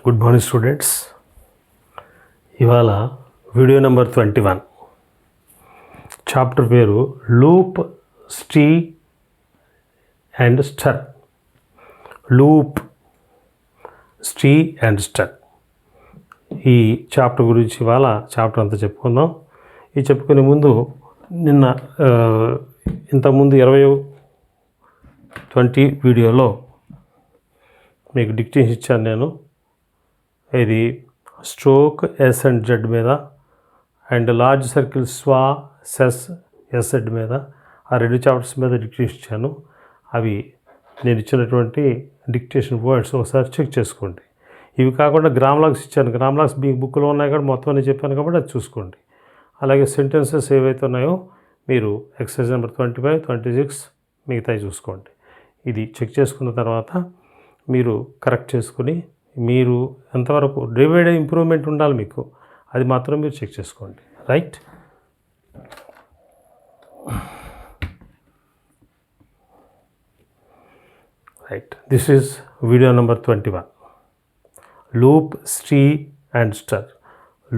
Good morning students. ఇవాళ video number 21, chapter పేరు loop, stee and ster. Loop, stee and ster. ఈ chapter గురించి ఇవాళ చాప్టర్ అంతా చెప్పుకుందాం. ఈ చెప్పుకునే ముందు నిన్న ఇంతకుముందు 20 వీడియోలో మీకు డిక్టేషన్ ఇచ్చాను నేను. ఇది స్ట్రోక్ ఎస్ అండ్ జెడ్ మీద అండ్ లార్జ్ సర్కిల్ స్వా సెస్ ఎస్జెడ్ మీద ఆ రెండు చాప్టర్స్ మీద డిక్టేషన్ ఇచ్చాను. అవి నేను ఇచ్చినటువంటి డిక్టేషన్ వర్డ్స్ ఒకసారి చెక్ చేసుకోండి. ఇవి కాకుండా గ్రామ్లాగ్స్ ఇచ్చాను. గ్రామ్లాగ్స్ మీ బుక్లో ఉన్నాయి కూడా మొత్తం అని చెప్పాను కాబట్టి అది చూసుకోండి. అలాగే సెంటెన్సెస్ ఏవైతే ఉన్నాయో మీరు ఎక్సర్సైజ్ నెంబర్ 25, 26 మిగతాయి చూసుకోండి. ఇది చెక్ చేసుకున్న తర్వాత మీరు కరెక్ట్ చేసుకుని మీరు ఎంతవరకు డే బై డే ఇంప్రూవ్మెంట్ ఉండాలి మీకు, అది మాత్రం మీరు చెక్ చేసుకోండి. Right. This is video number 21, loop, stee and ster.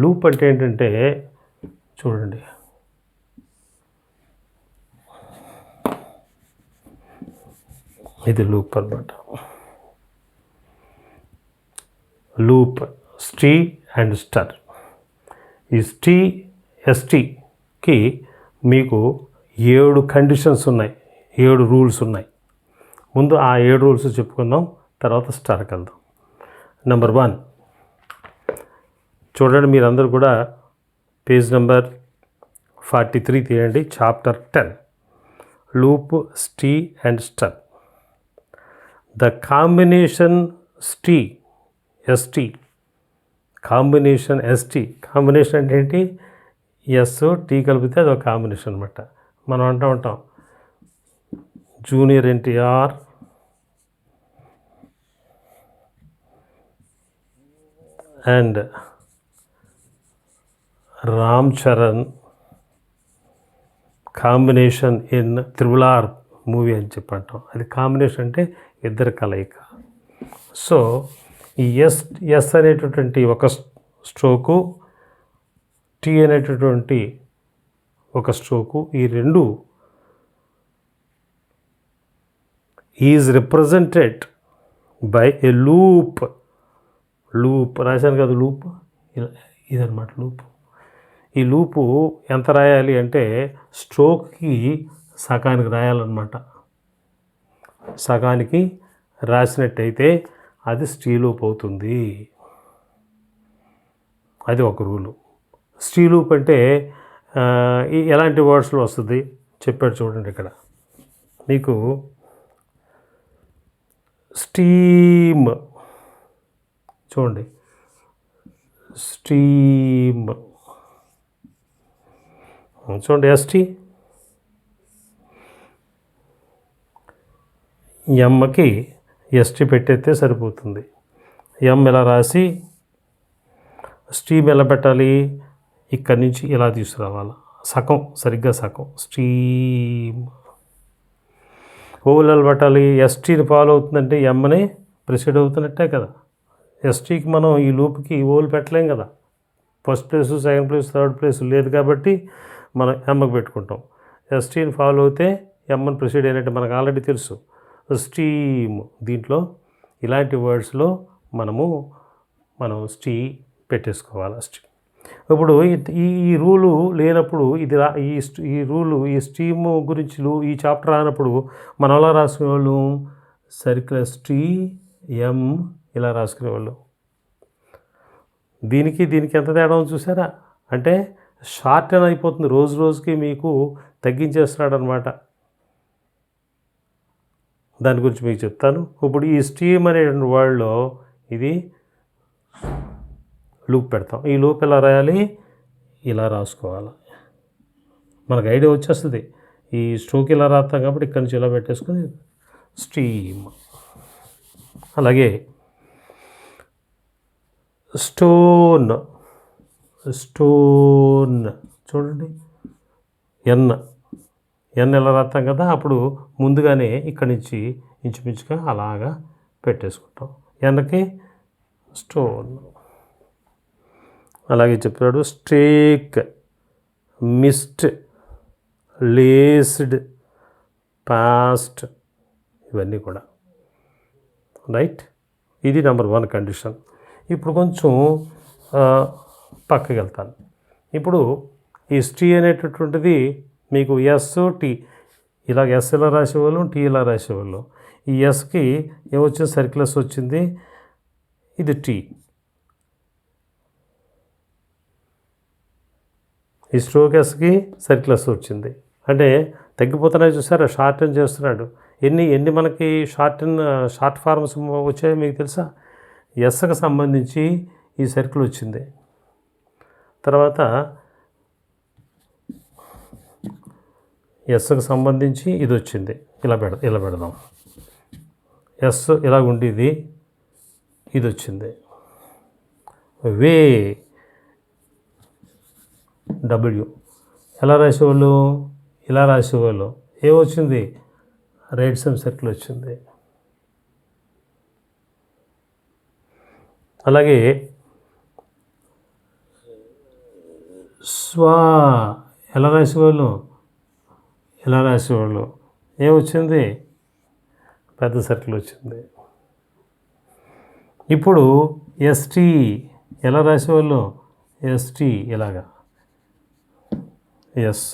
Loop అంటే ఏంటంటే చూడండి, ఇది లూప్ అన్నమాట. Loop, stee and ster. ఈ ఎస్టీకి మీకు 7 కండిషన్స్ ఉన్నాయి, 7 రూల్స్ ఉన్నాయి. ముందు ఆ 7 రూల్స్ చెప్పుకుందాం, తర్వాత స్టార్కి వెళ్దాం. నెంబర్ 1 చూడండి, మీరందరూ కూడా పేజ్ నెంబర్ 43 తీయండి. Chapter 10, loop, stee and ster. The combination stee, ST, combination ST. Combination అంటే ఏంటి? ఎస్ టీ కలిపితే అది ఒక కాంబినేషన్ అనమాట. మనం అంటూ ఉంటాం junior NTR and Ram Charan combination in triple R movie అని చెప్పి అంటాం. అది కాంబినేషన్ అంటే ఇద్దరు కలయిక. సో ఈ ఎస్ అనేటటువంటి ఒక స్ట్రోకు, టీ అనేటటువంటి ఒక స్ట్రోకు, ఈ రెండు is represented by A loop. Loop రాశాను కదా, లూప్ ఇదన్నమాట లూప్. ఈ లూపు ఎంత రాయాలి అంటే స్ట్రోక్కి సగానికి రాయాలన్నమాట. సగానికి రాసినట్టయితే అది స్టీ లూప్ అవుతుంది. అది ఒక రూలు. స్టీ లూప్ అంటే ఎలాంటి వర్డ్స్లో వస్తుంది చెప్పాడు చూడండి. ఇక్కడ మీకు స్టీమ్ చూడండి, స్టీమ్ చూడండి, ఎస్టీ ఎమ్కి ఎస్టీ పెట్టేస్తే సరిపోతుంది. ఎం ఇలా రాసి స్టీమ్ ఎలా పెట్టాలి? ఇక్కడి నుంచి ఇలా తీసుకురావాలి, సగం, సరిగ్గా సగం. స్టీమ్. ఓవల్ ఎలా పెట్టాలి? ఎస్టీని ఫాలో అవుతుందంటే ఎమ్ని ప్రిసైడ్ అవుతున్నట్టే కదా. ఎస్టీకి మనం ఈ లూప్కి ఓవల్ పెట్టలేం కదా. First place, second place, third place లేదు కాబట్టి మనం ఎమ్కి పెట్టుకుంటాం. ఎస్టీని ఫాలో అయితే ఎమ్ని ప్రిసైడ్ అయినట్టు మనకు ఆల్రెడీ తెలుసు. స్టీమ్. దీంట్లో ఇలాంటి వర్డ్స్లో మనం స్టీ పెట్టేసుకోవాలి. స్టీ. ఇప్పుడు ఈ రూలు లేనప్పుడు ఈ రూలు, ఈ స్టీమ్ గురించి ఈ చాప్టర్ రానప్పుడు మనం ఎలా రాసుకునేవాళ్ళు? సర్కిల్ స్టీ ఎం ఇలా రాసుకునేవాళ్ళు. దీనికి ఎంత తేడా చూసారా? అంటే షార్ట్ అని అయిపోతుంది. రోజు రోజుకి మీకు తగ్గించేస్తున్నాడు అనమాట. దాని గురించి మీకు చెప్తాను. ఇప్పుడు ఈ స్టీమ్ అనేటువంటి వర్డ్లో ఇది లూప్ పెడతాం. ఈ లూప్ ఎలా రాయాలి? ఇలా రాసుకోవాలి. మనకు ఐడియా వచ్చేస్తుంది. ఈ స్ట్రోక్ ఇలా రాస్తాం కాబట్టి ఇక్కడి నుంచి ఇలా పెట్టేసుకొని స్టీమ్. అలాగే స్టోన్. చూడండి, ఎన్ ఎలా రాస్తాం కదా, అప్పుడు ముందుగానే ఇక్కడి నుంచి ఇంచుమించుగా అలాగా పెట్టేసుకుంటాం. ఎన్కి స్టోన్. అలాగే చెప్పాడు స్ట్రేక్, మిస్ట్, లేస్డ్, పాస్ట్, ఇవన్నీ కూడా రైట్. ఇది నెంబర్ 1 కండిషన్. ఇప్పుడు కొంచెం పక్కకి వెళ్తాను. ఇప్పుడు ఈ టీ అనేటటువంటిది మీకు ఎస్ టీ, ఇలా ఎస్ ఇలా రాసేవాళ్ళం, టీ ఇలా రాసేవాళ్ళం. ఈ ఎస్కి ఏమొచ్చింది, సర్కిలస్ వచ్చింది, ఇది టీ. ఈ స్ట్రోక్ ఎస్కి సర్కిలస్ వచ్చింది అంటే తగ్గిపోతున్నాయి. చూసారా, షార్ట్ అని చేస్తున్నాడు. ఎన్ని మనకి షార్ట్ ఫార్మ్స్ వచ్చాయో మీకు తెలుసా? ఎస్కి సంబంధించి ఈ సర్కిల్ వచ్చింది, తర్వాత ఎస్కి సంబంధించి ఇది వచ్చింది. ఇలా పెడదాం. ఎస్ ఇలా ఉండేది, ఇది వచ్చింది. వే డబ్ల్యూ ఎలా రాసేవాళ్ళు, ఇలా రాసేవాళ్ళు. ఏమొచ్చింది, రైట్ సమ్ సర్కిల్ వచ్చింది. అలాగే స్వా ఎలా రాసేవాళ్ళు, ఇలా రాసేవాళ్ళు. ఏమొచ్చింది, పెద్ద సర్కిల్ వచ్చింది. ఇప్పుడు ఎస్టీ ఎలా రాసేవాళ్ళు, ఎస్టీ ఇలాగా, ఎస్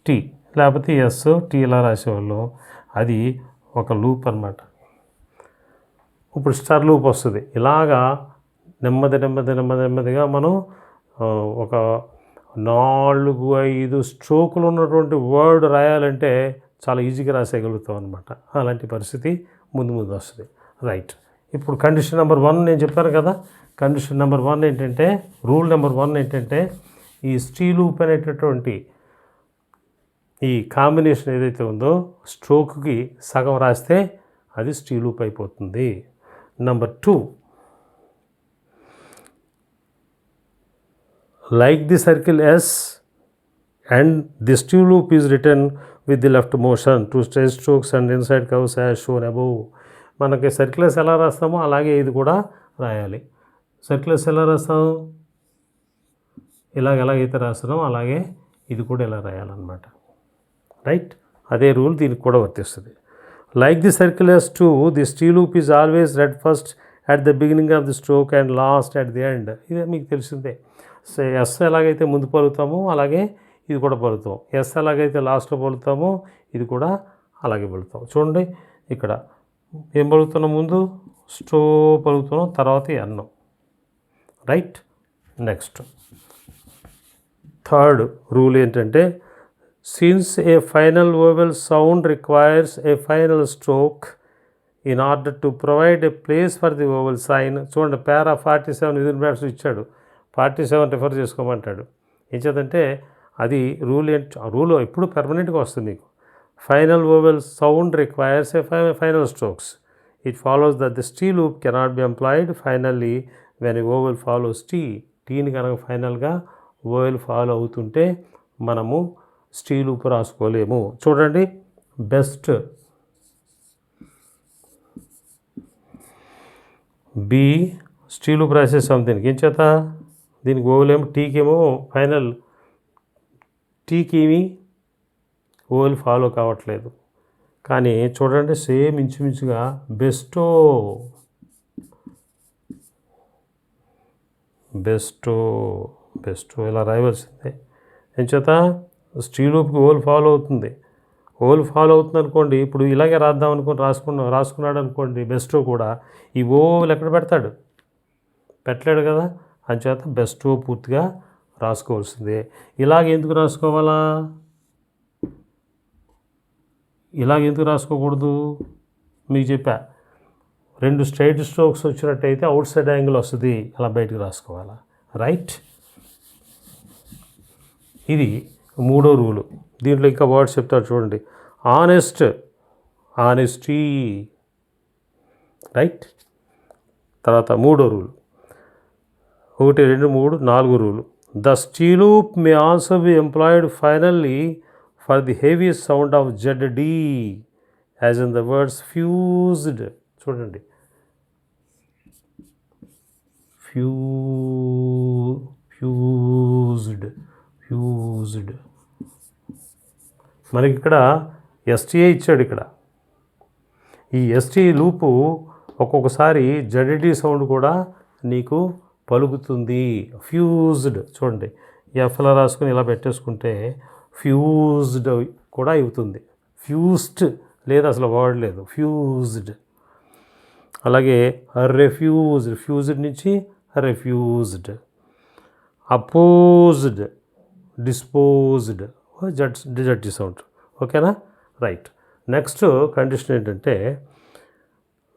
టీ, లేకపోతే ఎస్ టీ ఇలా రాసేవాళ్ళు. అది ఒక లూప్ అన్నమాట. ఇప్పుడు స్టార్ లూప్ వస్తుంది. ఇలాగా నెమ్మదిగా మనం ఒక 4-5 స్ట్రోకులు ఉన్నటువంటి వర్డ్ రాయాలంటే చాలా ఈజీగా రాసేయగలుగుతాం అనమాట. అలాంటి పరిస్థితి ముందు వస్తుంది. రైట్. ఇప్పుడు కండిషన్ నెంబర్ 1 నేను చెప్పాను కదా. కండిషన్ నెంబర్ 1 ఏంటంటే, రూల్ నెంబర్ 1 ఏంటంటే, ఈ స్టీ లూప్ అనేటటువంటి ఈ కాంబినేషన్ ఏదైతే ఉందో స్ట్రోక్కి సగం రాస్తే అది స్టీ లూప్ అయిపోతుంది. Number 2, like the circle S and the stew loop is written with the left motion to straight strokes and inside curves as shown above. మనకి సర్కిల్స్ ఎలా రాస్తామో అలాగే ఇది కూడా రాయాలి. సర్కిల్స్ ఎలా రాస్తాం, ఎలాగైతే రాస్తున్నాం అలాగే ఇది కూడా ఎలా రాయాలన్నమాట. రైట్. అదే రూల్ దీనికి కూడా వర్తిస్తుంది. Like the circle S too, the stew loop is always read first at the beginning of the stroke and last at the end. ఇదే మీకు తెలిసిందే. ఎస్ ఎలాగైతే ముందు పలుకుతామో అలాగే ఇది కూడా పలుకుతాం. ఎస్ ఎలాగైతే లాస్ట్లో పలుకుతామో ఇది కూడా అలాగే పలుకుతాం. చూడండి, ఇక్కడ ఏం పలుకుతున్నాం, ముందు స్టో పలుకుతున్నాం, తర్వాత ఎన్నం. రైట్. నెక్స్ట్ థర్డ్ రూల్ ఏంటంటే, since a final vowel sound requires a final stroke in order to provide a place for the vowel sign. చూడండి, పారా 47 ఇది మ్యాథ్స్ ఇచ్చాడు, 47 రిఫర్ చేసుకోమంటాడు. ఏం చేద్దంటే అది రూల్ ఎప్పుడు పర్మనెంట్గా వస్తుంది మీకు. Final vowel sound requires a final strokes. It follows that the stee loop cannot be employed finally when a vowel follows T. టీని కనుక ఫైనల్గా వోవెల్ ఫాలో అవుతుంటే మనము స్టీ లూప్ రాసుకోలేము. చూడండి, బెస్ట్ బి స్టీ లూప్ రాసేసాం. దీనికి ఏం చేత, దీనికి ఓవెల్ ఏమో టీకేమో ఫైనల్, టీకి ఓవెల్ ఫాలో కావట్లేదు. కానీ చూడండి, సేమ్ ఇంచుమించుగా బెస్టో ఇలా రాయవలసిందే. ఏం చేత, స్టీ లూప్కి ఓవెల్ ఫాలో అవుతుంది. ఓవెల్ ఫాలో అవుతుంది అనుకోండి, ఇప్పుడు ఇలాగే రాద్దాం అనుకోండి, రాసుకున్నాడు అనుకోండి, బెస్టో కూడా ఈ ఓవెల్ ఎక్కడ పెడతాడు, పెట్టలేడు కదా. అంచేత బెస్టో పూర్తిగా రాసుకోవాల్సిందే. ఇలాగ ఎందుకు రాసుకోవాలా, ఇలాగ ఎందుకు రాసుకోకూడదు మీకు చెప్పా. 2 స్ట్రైట్ స్ట్రోక్స్ వచ్చినట్టయితే అవుట్ సైడ్ యాంగిల్ వస్తుంది, అలా బయటకు రాసుకోవాలా. రైట్. ఇది 3వ రూలు. దీంట్లో ఇంకా వర్డ్స్ చెప్తారు చూడండి. ఆనెస్టీ. రైట్. తర్వాత 3వ rule, 1, 2, 3, 4 rule. The stee loop may also be employed finally for the heavy sound of ZD as in the words fused. చూడండి, ఫ్యూజ్డ్. మనకి ఇక్కడ ఎస్టీఏ ఇచ్చాడు. ఇక్కడ ఈ ఎస్టీ లూపు ఒక్కొక్కసారి జెడ్డి సౌండ్ కూడా నీకు పలుకుతుంది. ఫ్యూజ్డ్ చూడండి, ఎఫ్లా రాసుకుని ఇలా పెట్టేసుకుంటే ఫ్యూజ్డ్ కూడా అవుతుంది. ఫ్యూజ్డ్ లేదు, అసలు వర్డ్ లేదు, ఫ్యూజ్డ్. అలాగే రెఫ్యూజ్డ్, ఫ్యూజ్డ్ నుంచి refused. Opposed, disposed, judge sound. ఓకేనా, రైట్. నెక్స్ట్ కండిషన్ ఏంటంటే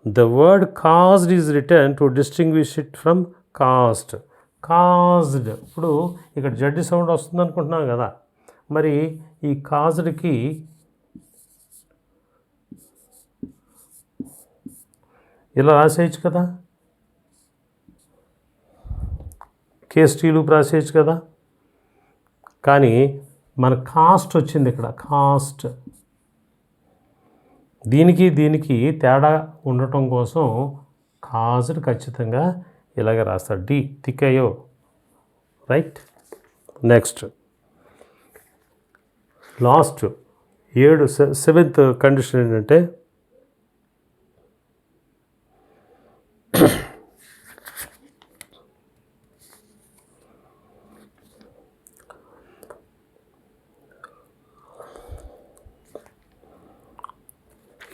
the word caused is return to distinguish it from cost. Caused, ఇప్పుడు ఇక్కడ జడ్జి సౌండ్ వస్తుంది అనుకుంటున్నాం కదా, మరి ఈ కాజ్డ్కి ఇలా రాసేయచ్చు కదా, కేఎస్టీ లూప్ రాసేయచ్చు కదా. కానీ మన కాస్ట్ వచ్చింది ఇక్కడ, కాస్ట్. దీనికి తేడా ఉండటం కోసం కాజ్డ్ ఖచ్చితంగా ఇలాగ రాస్తాడు. డి తిక్కయ్యో, right. Next last 7th condition ఏంటంటే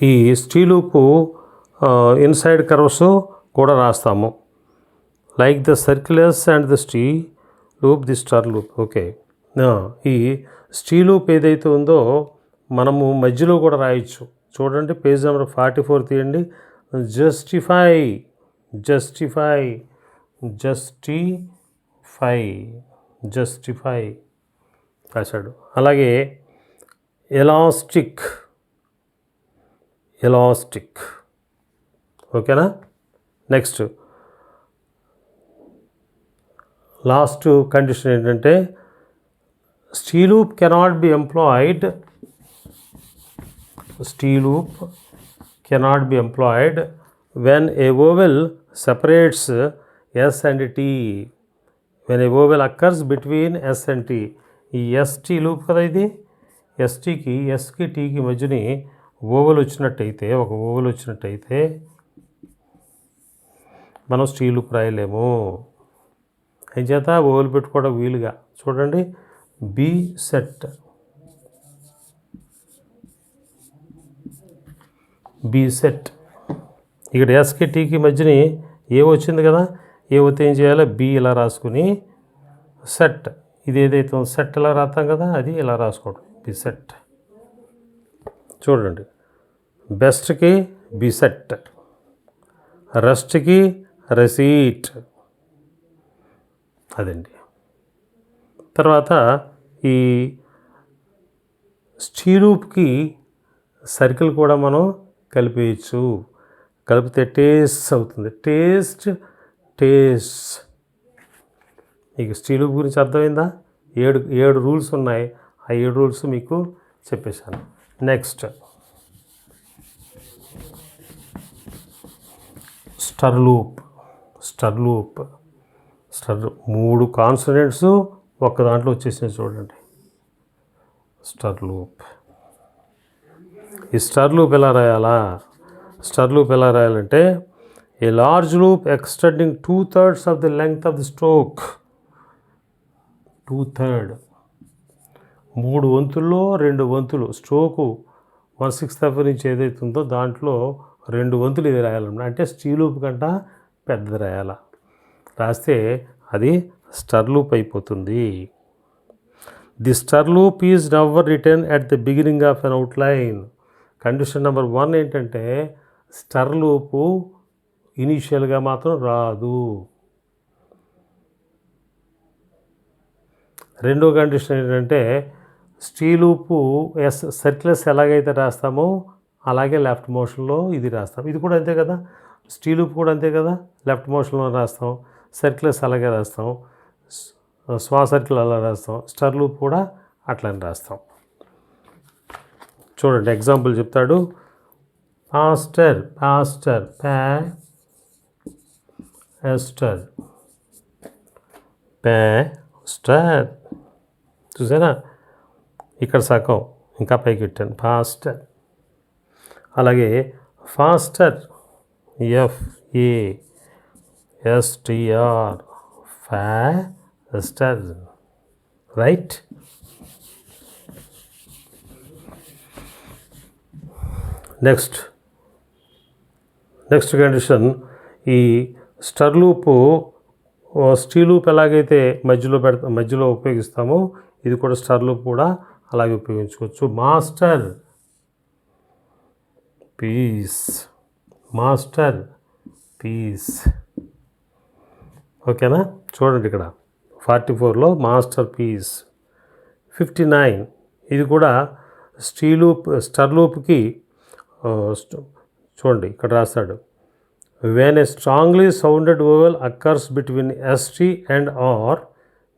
ఈ స్టీ లూపు ఇన్సైడ్ కర్వ్స్ కూడా రాస్తాము. Like the circulars and the stee loop, the star loop. Okay, ఈ స్టీ లూప్ ఏదైతే ఉందో మనము మధ్యలో కూడా రాయొచ్చు. చూడండి, పేజ్ నెంబర్ 44 తీయండి. జస్టిఫై రాశాడు. అలాగే ఎలాస్టిక్. ఓకేనా. నెక్స్ట్ లాస్ట్ కండిషన్ ఏంటంటే stee loop cannot be employed when a vowel separates S and T. When a vowel occurs between S and T. ఈ ఎస్టీ లూప్ కదా ఇది. ఎస్టీకి ఎస్కి టీకి మధ్యని ఓవల్ వచ్చినట్టయితే, ఒక ఓవల్ వచ్చినట్టయితే మనం స్టీ లూప్ రాయలేము. ఏం చేత ఓవల్ పెట్టుకోవడం వీలుగా. చూడండి, బి సెట్, ఇక్కడ ఎస్కి టీకి మధ్యని ఏ వచ్చింది కదా, ఏ వస్తే ఏం చేయాలి, బి ఇలా రాసుకుని సెట్, ఇది ఏదైతే సెట్ ఇలా రాస్తాం కదా, అది ఇలా రాసుకోవడం, బి సెట్. చూడండి, బెస్ట్కి బి సెట్, రెస్ట్కి రెసీట్, అదండి. తర్వాత ఈ స్టీ లూప్కి సర్కిల్ కూడా మనం కలిపేయచ్చు. కలిపితే టేస్ట్ అవుతుంది. టేస్ట్. మీకు స్టీ లూప్ గురించి అర్థమైందా? 7 రూల్స్ ఉన్నాయి. ఆ 7 రూల్స్ మీకు చెప్పేశాను. Next స్టర్ loop. 3 కాన్సనెంట్స్ ఒక్క దాంట్లో వచ్చేసినాయి చూడండి. స్టర్ లూప్. ఈ స్టర్ లూప్ ఎలా రాయాలంటే a large loop extending 2/3 of the length of the stroke. 2/3, 3 వంతుల్లో 2 వంతులు. స్ట్రోకు 1/6 నుంచి ఏదైతే ఉందో దాంట్లో 2 వంతులు ఇది రాయాలన్నమాట. అంటే స్టీ లూప్ కంట పెద్దది రాయాల. రాస్తే అది స్టర్ లూప్ అయిపోతుంది. The ster loop is never return at the beginning of an outline. Condition number 1 ఏంటంటే స్టర్ లూపు ఇనీషియల్గా మాత్రం రాదు. రెండో కండిషన్ ఏంటంటే స్టీ లూపు సర్క్యులర్స్ ఎలాగైతే రాస్తామో అలాగే లెఫ్ట్ మోషన్లో ఇది రాస్తాం. ఇది కూడా అంతే కదా, స్టీ లూప్ కూడా అంతే కదా, లెఫ్ట్ మోషన్లో రాస్తాం. సర్క్యులర్స్ అలాగే రాస్తాం, స్వా సర్కిల్ అలా రాస్తాం. స్టర్ లూప్ కూడా అట్లని రాస్తాం. చూడండి, ఎగ్జాంపుల్ చెప్తాడు. Pastor, pastor, pastor, pastor. చూసారా, ఇక్కడ సగం ఇంకా పైకి పెట్టాను, పాస్టర్. అలాగే faster, FASTR, faster. Right. Next condition, ఈ స్టర్ లూపు, స్టీ లూప్ ఎలాగైతే మధ్యలో ఉపయోగిస్తామో ఇది కూడా స్టర్ లూప్ కూడా అలాగే ఉపయోగించుకోవచ్చు. Master piece, master piece. ఓకేనా, చూడండి ఇక్కడ 44లో మాస్టర్ పీస్. 59 ఇది కూడా స్టర్ లూప్కి చూడండి ఇక్కడ రాస్తాడు, when a strongly sounded vowel occurs between ST and R,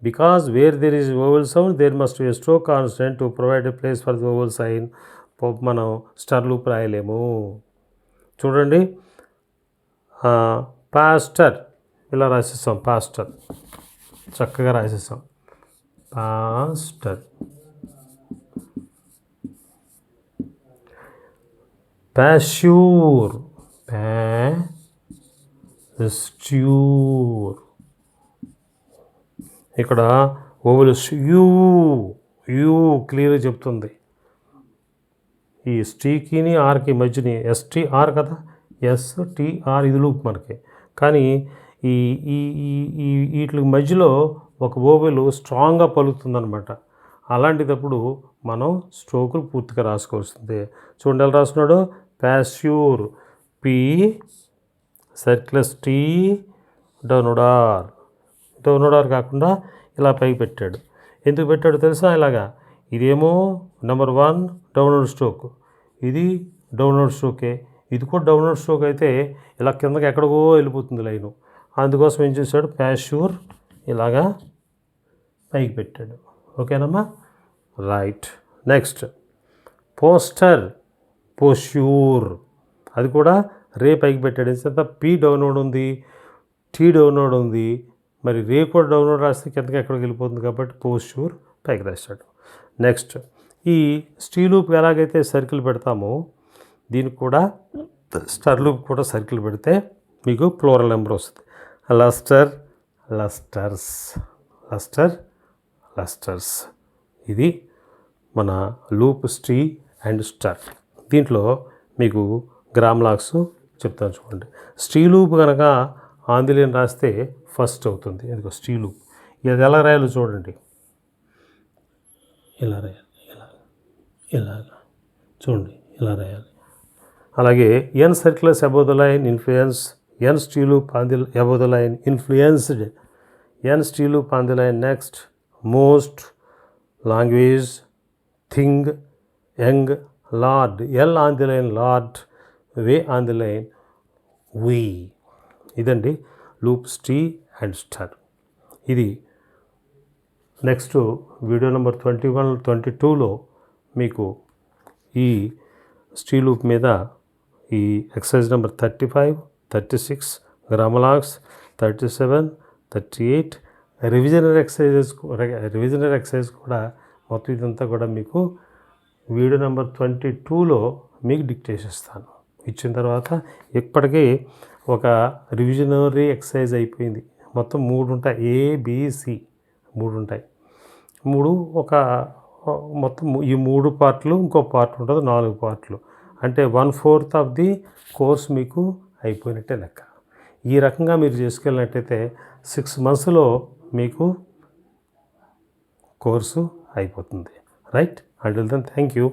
because where there is vowel sound there must be a stroke constant to provide a place for the vowel sign. మనం స్టర్ loop రాయలేము. చూడండి, pastor ఇలా రాసేస్తాం, pastor చక్కగా రాసేస్తాం, pastor. ప్యాష్యూర్, ప్యాస్ట్యూర్. ఇక్కడ vowels you క్లియర్గా చెప్తుంది. ఈ స్టీకిని ఆర్కి మధ్యని STR కదా, STR ఇది లూప్ మనకి. కానీ ఈ ఈ ఈ వీటి మధ్యలో ఒక ఓవెల్ స్ట్రాంగ్గా పలుకుతుందన్నమాట. అలాంటిదప్పుడు మనం స్ట్రోకులు పూర్తిగా రాసుకోవాల్సిందే. చూడండి ఎలా రాస్తున్నాడు, ప్యాస్యూర్, P సర్క్యులస్ T డౌన్లోడార్ కాకుండా ఇలా పైకి పెట్టాడు. ఎందుకు పెట్టాడు తెలుసా? ఇలాగా, ఇదేమో నెంబర్ 1 డౌన్లోడ్ స్ట్రోక్, ఇది డౌన్లోడ్ స్ట్రోకే, ఇది కూడా డౌన్లోడ్ స్ట్రోక్ అయితే ఇలా కిందకి ఎక్కడికో వెళ్ళిపోతుంది లైను. అందుకోసం ఏం చేశాడు, ప్యాష్యూర్ ఇలాగా పైకి పెట్టాడు. ఓకేనమ్మా, రైట్. నెక్స్ట్ పోస్టర్, పోష్యూర్, అది కూడా రే పైకి పెట్టాడు. ఎందుకంటే P డౌన్లోడ్ ఉంది, T డౌన్లోడ్ ఉంది, మరి రే కూడా డౌన్లోడ్ రాస్తే కిందకి ఎక్కడికి వెళ్ళిపోతుంది కాబట్టి పోష్యూర్ పైకి రాశాడు. నెక్స్ట్ ఈ స్టీ లూప్ ఎలాగైతే సర్కిల్ పెడతామో దీనికి కూడా స్టర్ లూప్ కూడా సర్కిల్ పెడితే మీకు ప్లూరల్ నెంబర్ వస్తుంది. లస్టర్స్. ఇది మన లూప్ స్టీ అండ్ స్టర్. దీంట్లో మీకు గ్రామ్ లాక్స్ చెప్తాను చూడండి. స్టీ లూప్ కనుక ఆంధ్రలీన్ రాస్తే ఫస్ట్ అవుతుంది. అదిగో స్టీ లూప్. ఇది ఎలా రాయాలో చూడండి, ఇలా రాయాలి, ఇలాగా చూడండి, ఇలా రాయాలి. అలాగే N circulars above the line influence, N stee loop on the above the line influenced, N stee loop on the line next, most, language, thing, young, lord, L on the line lord, way on the line we. ఇదండి loop stee and ster. ఇది next video number 21, 22లో మీకు ఈ stee loop మీద ఈ exercise number 35, 36 గ్రామలాక్స్, 37, 38 రివిజనరీ exercise కూడా మొత్తం ఇదంతా కూడా మీకు వీడియో నెంబర్ 22లో మీకు డిక్టేషన్ ఇస్తాను. ఇచ్చిన తర్వాత ఇప్పటికీ ఒక రివిజనరీ ఎక్సర్సైజ్ అయిపోయింది. మొత్తం 3 ఉంటాయి, ABC 3 ఉంటాయి. మొత్తం ఈ 3 పార్ట్లు, ఇంకో పార్ట్ ఉంటుంది, 4 పార్ట్లు. అంటే 1/4 ఆఫ్ ది కోర్స్ మీకు అయిపోయినట్టే లెక్క. ఈ రకంగా మీరు చేసుకెళ్ళినట్టయితే 6 monthsలో మీకు కోర్సు అయిపోతుంది. Right. Until then thank you.